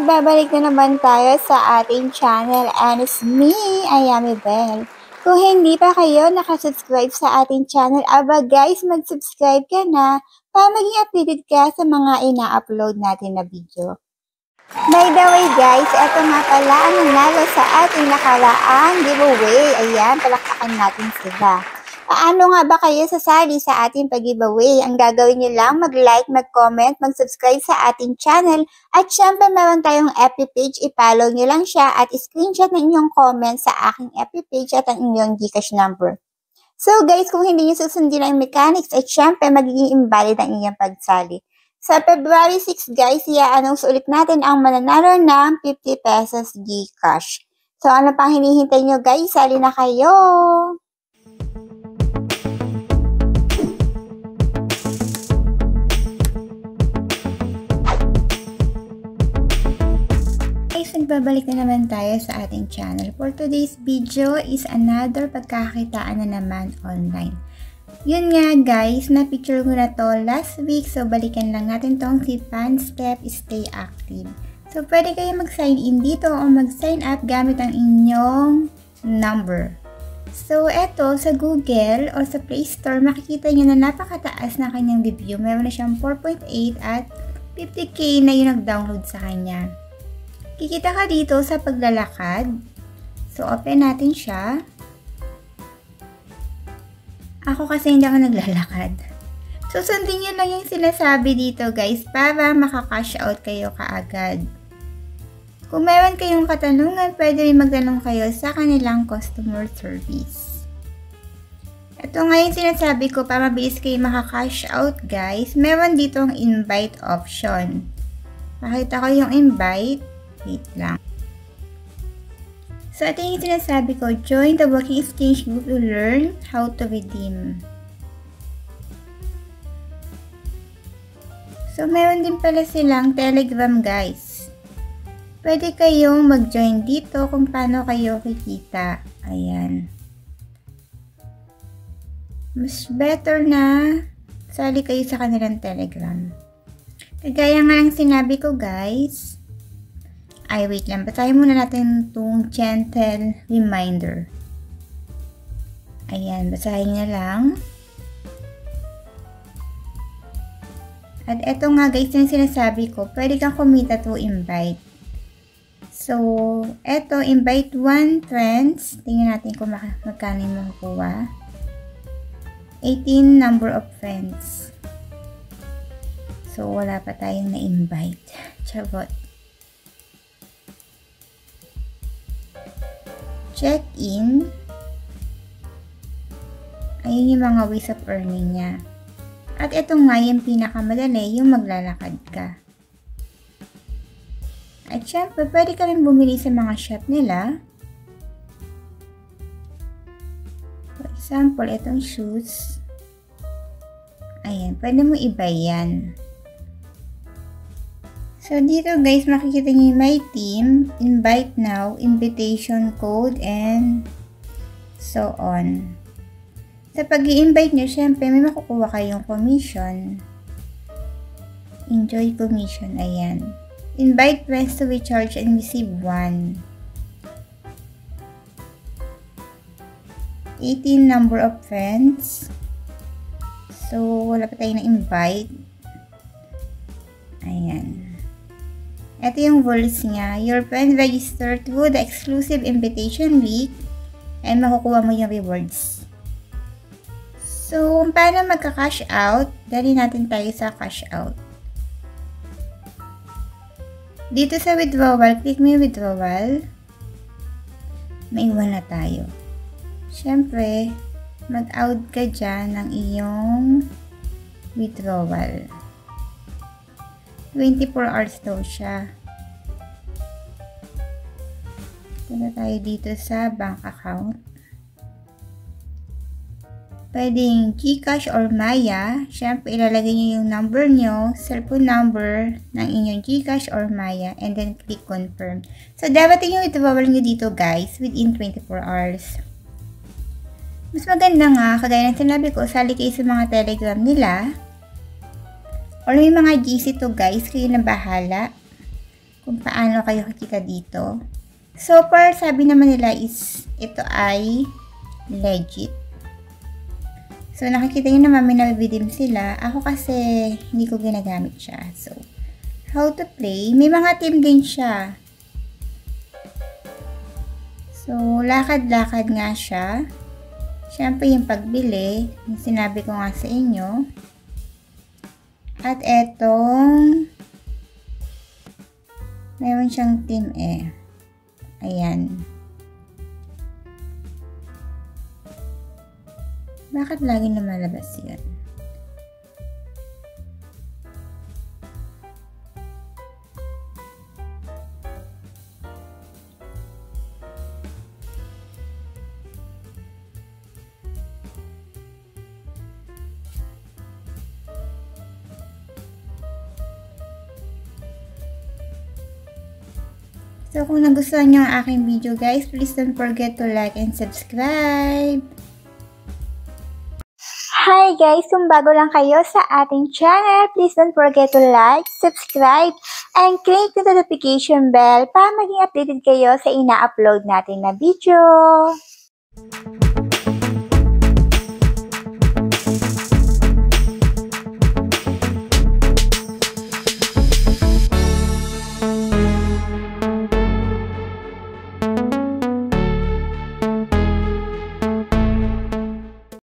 nagbabalik na naman tayo sa ating channel and it's me, Ayami Bell. Kung hindi pa kayo nakasubscribe sa ating channel, aba guys, mag-subscribe ka na para maging updated ka sa mga ina-upload natin na video. By the way guys, eto nga pala ang nanalo sa ating nakaraang giveaway. Ayan, palakpakan natin sila. Paano nga ba kayo sasali sa ating pag-giveaway? Ang gagawin nyo lang, mag-like, mag-comment, mag-subscribe sa ating channel. At syempre, meron tayong FB page. I-follow nyo lang siya at screenshot na inyong comment sa aking FB page at ang inyong Gcash number. So guys, kung hindi nyo susundin ang mechanics, at syempre, magiging invalid ang inyong pagsali. Sa February 6 guys, i-announce ulit natin ang mananalo ng 50 pesos Gcash. So ano pang hinihintay nyo guys? Sali na kayo! Nagbabalik na naman tayo sa ating channel. For today's video is another pagkakakitaan na naman online. Yun nga guys, na-picture ko na to last week. So balikan lang natin tong si Panstep Stay Active. So pwede kayo mag-sign in dito o mag-sign up gamit ang inyong number. So eto sa Google o sa Play Store, makikita nyo na napakataas na kanyang review. Meron na siyang 4.8 at 50k na yung nag-download sa kanya. Kikita ka dito sa paglalakad. So, open natin siya. Ako kasi hindi ako naglalakad. So, sundin nyo lang yung sinasabi dito guys para makakash out kayo kaagad. Kung meron kayong katanungan, pwede rin magtanong kayo sa kanilang customer service. Ito nga yung sinasabi ko para mabilis kayo makakash out guys. Meron dito ang invite option. Pakita ko yung invite. Wait lang. So, ito yung sinasabi ko. Join the Walking Exchange group to learn how to redeem. So, meron din pala silang Telegram guys. Pwede kayong mag-join dito kung paano kayo kikita. Ayan. Mas better na sali kayo sa kanilang Telegram. Kagaya nga ng sinabi ko guys. Ay, wait lang. Basahin muna natin itong gentle reminder. Ayan, basahin niya lang. At eto nga guys, yung sinasabi ko, pwede kang kumita to invite. So, eto, invite 1 friends. Tingnan natin kung magkano yung makukuha. 18 number of friends. So, wala pa tayong na-invite. Chabot. Check-in. Ayun yung mga ways of earning niya. At ito nga yung pinakamadali, yung maglalakad ka. At syempre, pwede ka rin bumili sa mga shop nila. For example, itong shoes. Ayan, pwede mo i-buy yan. So, dito guys, makikita niyo my team, invite now, invitation code, and so on. Sa pag-i-invite nyo, syempre, may makukuha kayong commission. Enjoy commission, ayan. Invite friends to recharge and receive 1. 18 number of friends. So, wala pa tayo na invite. Ayan. Ito yung rules niya. Your friend register through the exclusive invitation link and makukuha mo yung rewards. So, kung paano magka-cash out, dali natin tayo sa cash out. Dito sa withdrawal, click mo yung withdrawal. May 1 na tayo. Siyempre, mag-out ka dyan ng iyong withdrawal. 24 hours daw siya. Punta tayo dito sa bank account. Pwedeng Gcash or Maya. Siyempre, ilalagay niyo yung number nyo, cellphone number ng inyong Gcash or Maya, and then click confirm. So, dapat yung withdrawal nyo dito guys within 24 hours. Mas maganda nga, kagaya ng sinabi ko, sali kayo sa mga Telegram nila. Or may mga GC to guys, kayo na bahala. kung paano kayo kikita dito. So far, sabi naman nila is ito ay legit. So, nakikita nyo naman may nabibidim sila. Ako kasi hindi ko ginagamit siya. So, how to play? May mga team din siya. So, lakad-lakad nga siya. Siyempre, yung pagbili, yung sinabi ko nga sa inyo. At etong meron siyang team eh. Ayan. Bakit lagi lumalabas yun? So, kung nagustuhan nyo ang aking video guys, please don't forget to like and subscribe. Hi guys! Kung bago lang kayo sa ating channel, please don't forget to like, subscribe, and click the notification bell para maging updated kayo sa ina-upload natin na video.